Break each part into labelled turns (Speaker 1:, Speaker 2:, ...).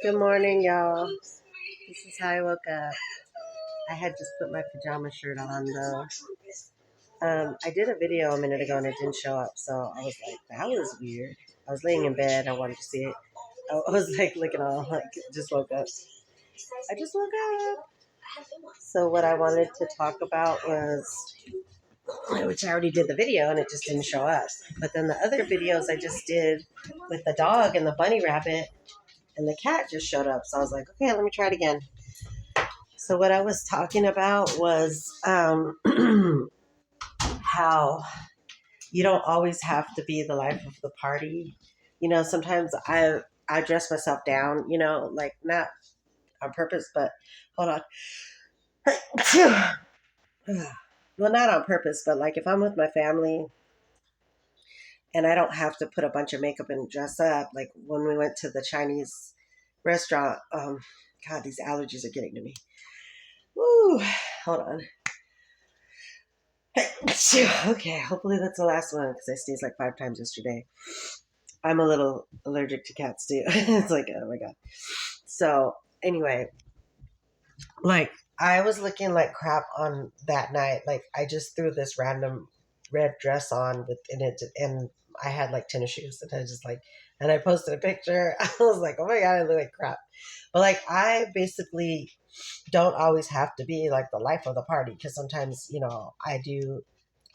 Speaker 1: Good morning, y'all. This is how I woke up. I had just put my pajama shirt on, though. I did a video a minute ago and it didn't show up, so I was like, that was weird. I was laying in bed. I wanted to see it. I was like looking all like, just woke up. I just woke up. So what I wanted to talk about was, which I already did the video and it just didn't show up. But then the other videos I just did with the dog and the bunny rabbit and the cat just showed up. So I was like, okay, let me try it again. So what I was talking about was how you don't always have to be the life of the party. Sometimes I dress myself down, like not on purpose, but hold on. Well, not on purpose, but like if I'm with my family and I don't have to put a bunch of makeup and dress up, like when we went to the Chinese restaurant, God, these allergies are getting to me. Woo, hold on. Okay, hopefully that's the last one because I sneezed like 5 times yesterday. I'm a little allergic to cats too. It's like, oh my God. So, anyway, like I was looking like crap on that night. Like I just threw this random red dress on with in it and I had like tennis shoes and I just like and I posted a picture. I was like, oh my God, I look like crap. But like I basically don't always have to be like the life of the party because sometimes, I do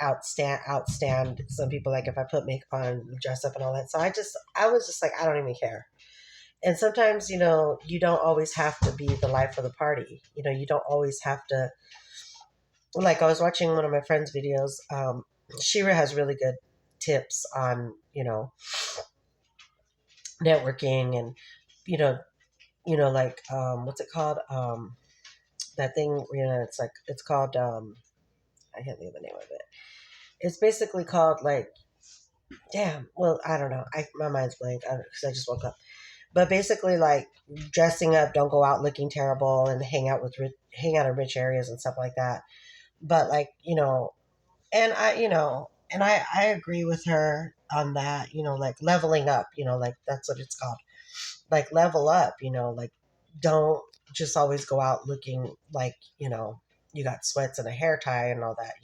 Speaker 1: outstand some people, like if I put makeup on, dress up and all that. So I was just like, I don't even care. And sometimes, you don't always have to be the life of the party. You don't always have to, like I was watching one of my friend's videos. Shira has really good tips on, networking and, you know, like, what's it called? That thing, it's called, I can't think of the name of it. It's basically called like, damn, well, I don't know. My mind's blank because I just woke up. But basically, like dressing up, don't go out looking terrible, and hang out in rich areas and stuff like that. But like and I agree with her on that. Like leveling up. Like that's what it's called. Like level up. Like don't just always go out looking like you got sweats and a hair tie and all that.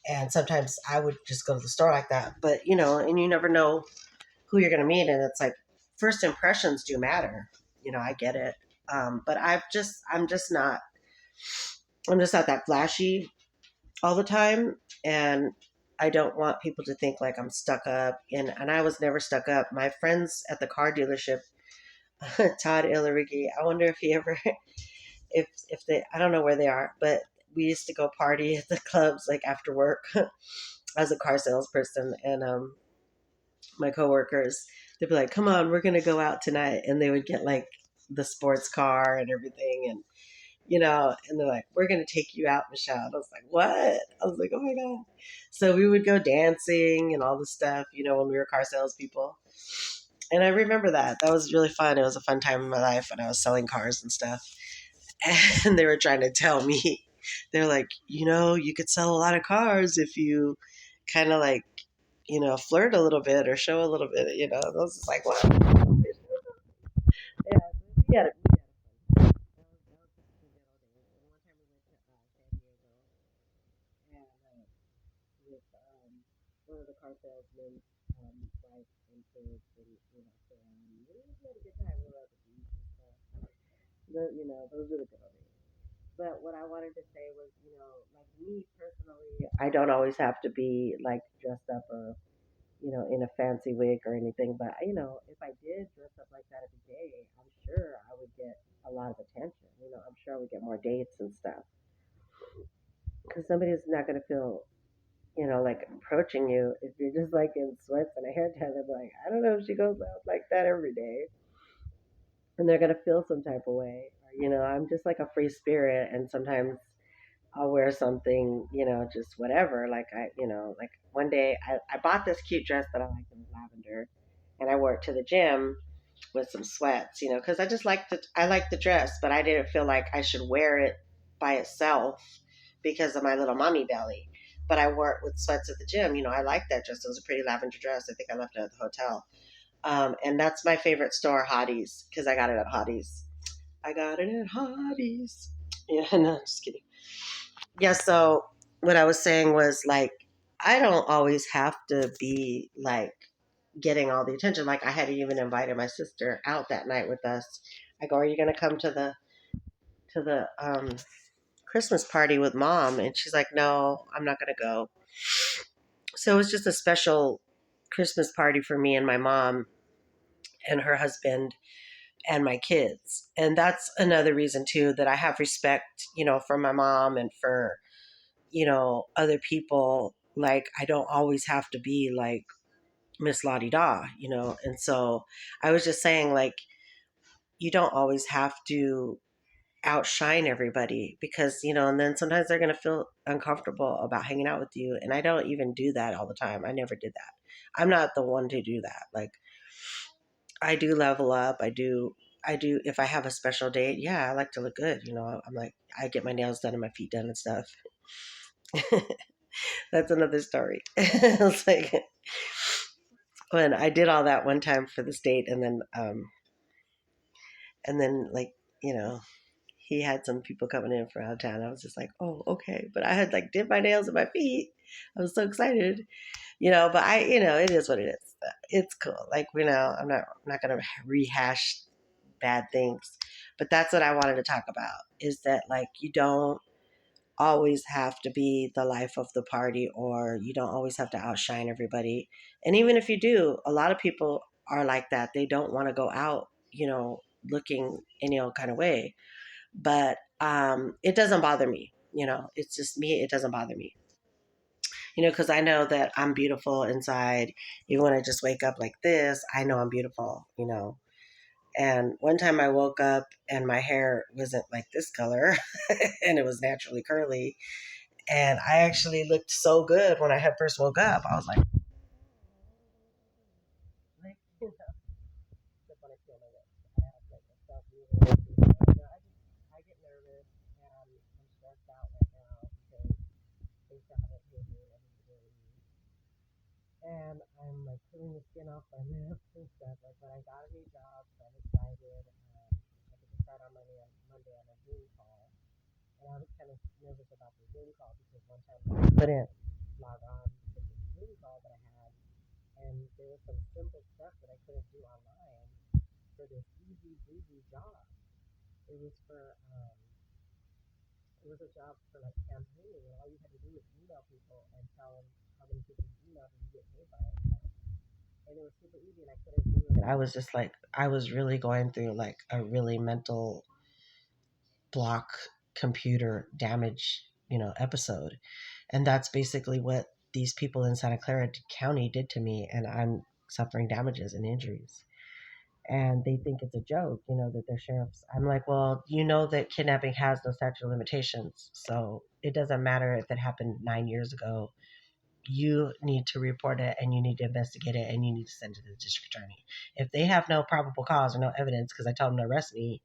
Speaker 1: And sometimes I would just go to the store like that. But and you never know who you're going to meet, and it's like first impressions do matter. I get it. But I'm just not that flashy all the time, and I don't want people to think like I'm stuck up. And I was never stuck up. My friends at the car dealership, Todd Illerigi, I wonder if he ever, if they, I don't know where they are, but we used to go party at the clubs like after work as a car salesperson, and my coworkers, they'd be like, "Come on, we're gonna go out tonight," and they would get like the sports car and everything, and and they're like, "We're gonna take you out, Michelle." And I was like, "What?" I was like, "Oh my God!" So we would go dancing and all this stuff, when we were car salespeople. And I remember that was really fun. It was a fun time in my life when I was selling cars and stuff. And they were trying to tell me, they're like, you could sell a lot of cars if you kind of like flirt a little bit or show a little bit, I was just like, what? Yeah, we had it. With one of the car salesmen, wife and kids, and so on. We had a good time. We were at the beach and stuff. Those were the good old days. But what I wanted to say was, like me personally, I don't always have to be like dressed up or in a fancy wig or anything. But if I did dress up like that every day, I'm sure I would get a lot of attention. I'm sure I would get more dates and stuff. Because somebody's not going to feel, like approaching you if you're just like in sweats and a hair tie. They're like, I don't know if she goes out like that every day, and they're going to feel some type of way. I'm just like a free spirit, and sometimes I'll wear something, just whatever. Like like one day I bought this cute dress that I liked in lavender, and I wore it to the gym with some sweats, because I just I like the dress, but I didn't feel like I should wear it by itself because of my little mommy belly. But I wore it with sweats at the gym. I liked that dress. It was a pretty lavender dress. I think I left it at the hotel. And that's my favorite store, Hottie's, because I got it at Hottie's. I got it at Hottie's. Yeah, no, just kidding. Yeah, so what I was saying was like, I don't always have to be like getting all the attention. Like, I had even invited my sister out that night with us. I go, "Are you going to come to the Christmas party with mom?" And she's like, "No, I'm not going to go." So it was just a special Christmas party for me and my mom and her husband and my kids. And that's another reason too that I have respect, for my mom and for, other people. Like, I don't always have to be like Miss Lottie Da, And so I was just saying, like, you don't always have to outshine everybody because, and then sometimes they're going to feel uncomfortable about hanging out with you. And I don't even do that all the time. I never did that. I'm not the one to do that. Like, I do level up. I do. If I have a special date, yeah, I like to look good. I'm like, I get my nails done and my feet done and stuff. That's another story. It's like when I did all that one time for this date, and then like, you know, he had some people coming in from out of town. I was just like, oh, okay. But I had like did my nails and my feet. I was so excited, but it is what it is. It's cool. Like, I'm not going to rehash bad things, but that's what I wanted to talk about is that like, you don't always have to be the life of the party, or you don't always have to outshine everybody. And even if you do, a lot of people are like that. They don't want to go out, looking any old kind of way. But it doesn't bother me. It's just me. It doesn't bother me. Because I know that I'm beautiful inside. Even when I just wake up like this, I know I'm beautiful. And one time I woke up and my hair wasn't like this color and it was naturally curly. And I actually looked so good when I had first woke up. I was like, when I feel my lips. I have like a self-moving. I get nervous and I'm stressed out right now because they still haven't paid me my disability. And I'm like pulling the skin off my lips and stuff. Like when I got a new job, so I'm excited. I get to start on Monday on a Zoom call. And I was kind of nervous about the Zoom call because one time I couldn't log on to the Zoom call that I had. And there was some simple stuff that I couldn't do online for this easy breezy job. It was for it was a job for like campaigning, and all you had to do was email people and tell them how many people you emailed and you get paid by it. And it was super easy, and I couldn't do it. I was just like, I was really going through like a really mental block, computer damage, episode, and that's basically what these people in Santa Clara County did to me, and I'm suffering damages and injuries. And they think it's a joke, that they're sheriffs. I'm like, well, that kidnapping has no statute of limitations. So it doesn't matter if it happened 9 years ago. You need to report it and you need to investigate it and you need to send it to the district attorney. If they have no probable cause or no evidence, because I told them to arrest me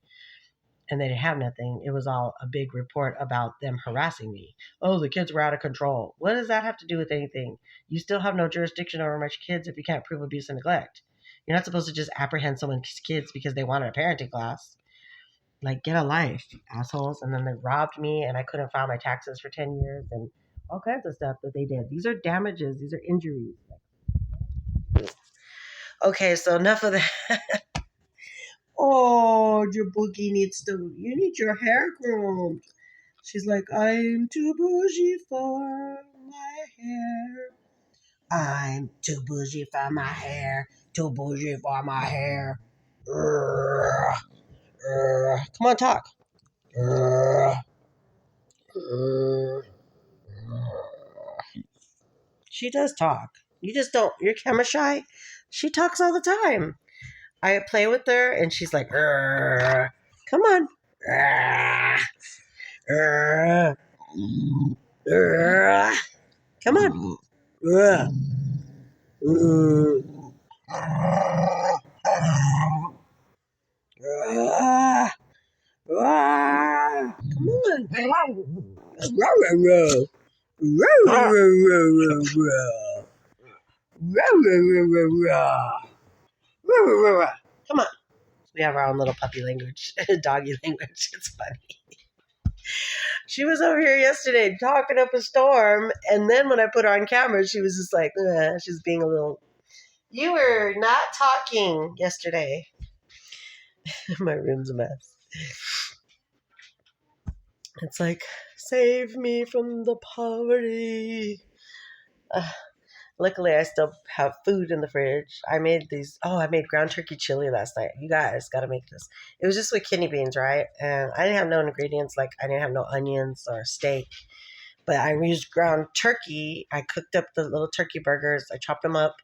Speaker 1: and they didn't have nothing, it was all a big report about them harassing me. Oh, the kids were out of control. What does that have to do with anything? You still have no jurisdiction over my kids if you can't prove abuse and neglect. You're not supposed to just apprehend someone's kids because they wanted a parenting class. Like, get a life, assholes. And then they robbed me and I couldn't file my taxes for 10 years and all kinds of stuff that they did. These are damages. These are injuries. Okay, so enough of that. Oh, your boogie you need your hair groomed. She's like, I'm too bougie for my hair. I'm too bougie for my hair. Too bougie for my hair. Come on, talk. She does talk. You just don't. You're camera shy. She talks all the time. I play with her, and she's like, come on. Come on. Come on.
Speaker 2: Come on. We have our own little puppy language, doggy language. It's funny. She was over here yesterday talking up a storm, and then when I put her on camera, she was just like, she was being a little. You were not talking yesterday. My room's a mess. It's like, save me from the poverty. Luckily, I still have food in the fridge. I made ground turkey chili last night. You guys got to make this. It was just with kidney beans, right? And I didn't have no ingredients, like I didn't have no onions or steak. But I used ground turkey. I cooked up the little turkey burgers. I chopped them up,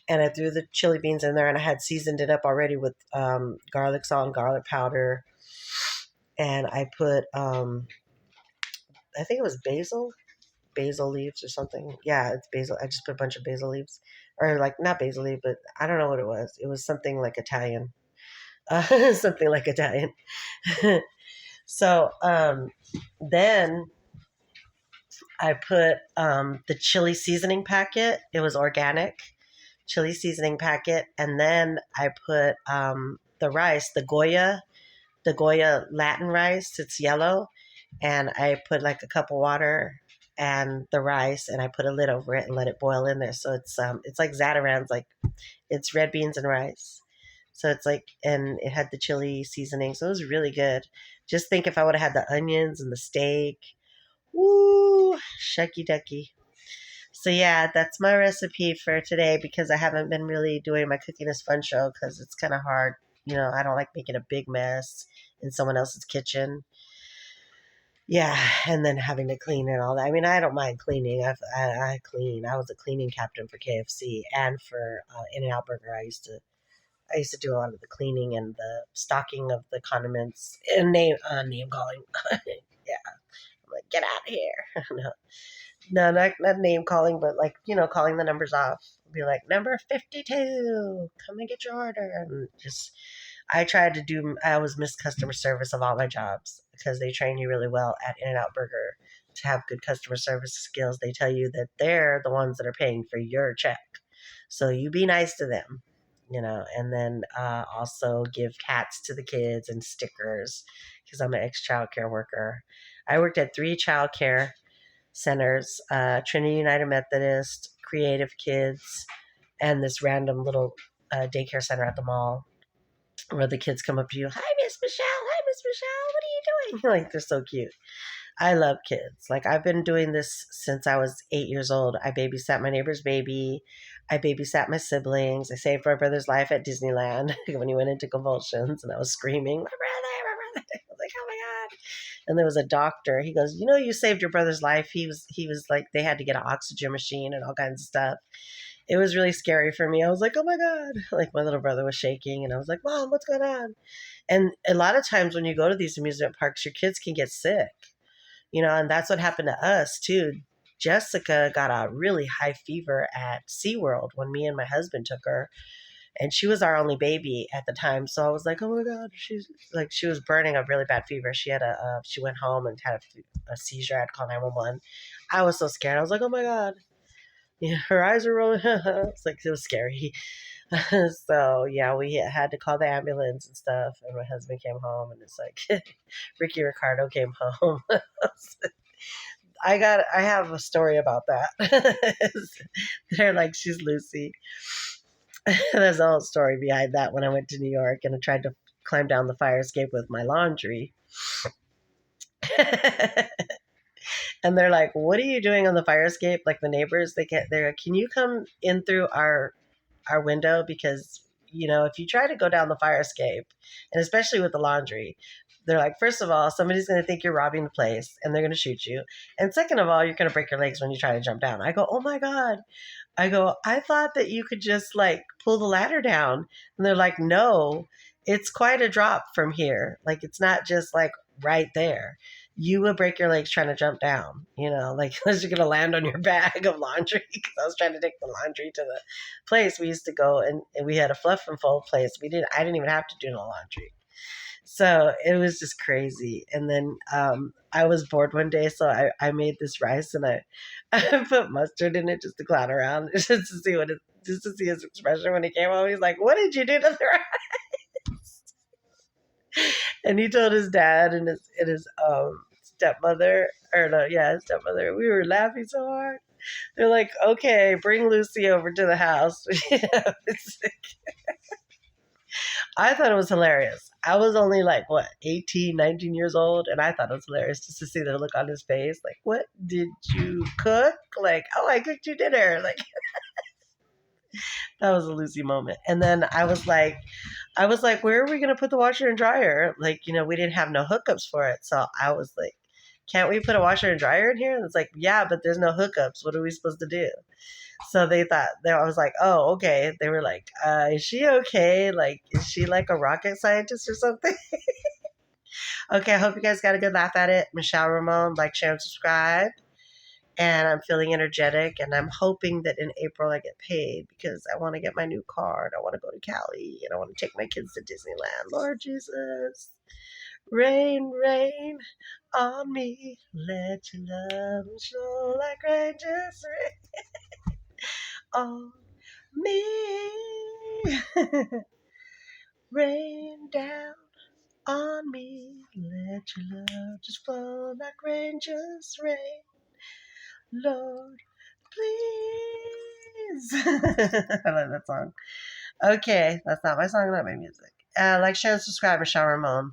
Speaker 2: and I threw the chili beans in there, and I had seasoned it up already with garlic salt and garlic powder. And I put, I think it was basil leaves or something. Yeah, it's basil. I just put a bunch of basil leaves, or like not basil leaf, but I don't know what it was. It was something like Italian, something like Italian. So then I put the chili seasoning packet. It was organic chili seasoning packet, and then I put the rice, the Goya Latin rice. It's yellow, and I put like a cup of water and the rice, and I put a lid over it and let it boil in there. So it's like Zatarain's, like it's red beans and rice. So it's like, and it had the chili seasoning, so it was really good. Just think if I would have had the onions and the steak, woo, shucky ducky. So yeah, that's my recipe for today because I haven't been really doing my Cooking is Fun show because it's kind of hard. I don't like making a big mess in someone else's kitchen. Yeah, and then having to clean and all that. I mean, I don't mind cleaning. I clean. I was a cleaning captain for KFC and for In-N-Out Burger. I used to do a lot of the cleaning and the stocking of the condiments and name calling. Yeah, I'm like, get out of here. No, not name calling, but like, calling the numbers off. Be like, number 52, come and get your order. And just, I always miss customer service of all my jobs because they train you really well at In-N-Out Burger to have good customer service skills. They tell you that they're the ones that are paying for your check. So you be nice to them, and then also give cats to the kids and stickers because I'm an ex-child care worker. I worked at 3 child care centers, Trinity United Methodist, Creative Kids, and this random little daycare center at the mall where the kids come up to you, hi, Miss Michelle, what are you doing? Like, they're so cute. I love kids. Like, I've been doing this since I was 8 years old. I babysat my neighbor's baby. I babysat my siblings. I saved my brother's life at Disneyland when he went into convulsions, and I was screaming, my brother. I was like, oh my God. And there was a doctor. He goes, you saved your brother's life. He was like, they had to get an oxygen machine and all kinds of stuff. It was really scary for me. I was like, oh my God. Like, my little brother was shaking, and I was like, Mom, what's going on? And a lot of times when you go to these amusement parks, your kids can get sick, and that's what happened to us too. Jessica got a really high fever at SeaWorld when me and my husband took her, and she was our only baby at the time. So I was like, oh my God, she was burning a really bad fever. She went home and had a seizure. I had to call 911. I was so scared. I was like, oh my God. Yeah, her eyes were rolling. It's like, it was scary. So yeah, we had to call the ambulance and stuff. And my husband came home, and it's like, Ricky Ricardo came home. I have a story about that. They're like, she's Lucy. There's a whole story behind that when I went to New York and I tried to climb down the fire escape with my laundry. And they're like, what are you doing on the fire escape? Like, the neighbors, they're like, can you come in through our window? Because, if you try to go down the fire escape, and especially with the laundry, they're like, first of all, somebody's going to think you're robbing the place and they're going to shoot you. And second of all, you're going to break your legs when you try to jump down. I go, oh my God. I thought that you could just like pull the ladder down. And they're like, no, it's quite a drop from here. Like, it's not just like right there. You will break your legs trying to jump down, like, unless you're going to land on your bag of laundry. Because I was trying to take the laundry to the place we used to go, and we had a fluff and fold place. I didn't even have to do no laundry. So it was just crazy. And then I was bored one day, so I made this rice and I put mustard in it just to clown around, just to see just to see his expression when he came home. He's like, "What did you do to the rice?" And he told his dad and his stepmother, or no, yeah, his stepmother. We were laughing so hard. They're like, "Okay, bring Lucy over to the house." I thought it was hilarious. I was only like, what, 18, 19 years old, and I thought it was hilarious just to see the look on his face. Like, what did you cook? Like, oh, I cooked you dinner. Like, that was a Lucy moment. And then I was like, where are we going to put the washer and dryer? Like, we didn't have no hookups for it. So I was like, can't we put a washer and dryer in here? And it's like, yeah, but there's no hookups. What are we supposed to do? So I was like, oh, okay. They were like, is she okay? Like, is she like a rocket scientist or something? Okay, I hope you guys got a good laugh at it. Michelle Ramon, like, share, and subscribe. And I'm feeling energetic, and I'm hoping that in April I get paid because I want to get my new car, and I want to go to Cali, and I want to take my kids to Disneyland. Lord Jesus, rain, rain on me. Let your love show like rain, just rain on me. Rain down on me. Let your love just flow like rain, just rain. Lord, please. I love that song. Okay, that's not my song, not my music. Like, share, and subscribe, Michelle Ramon.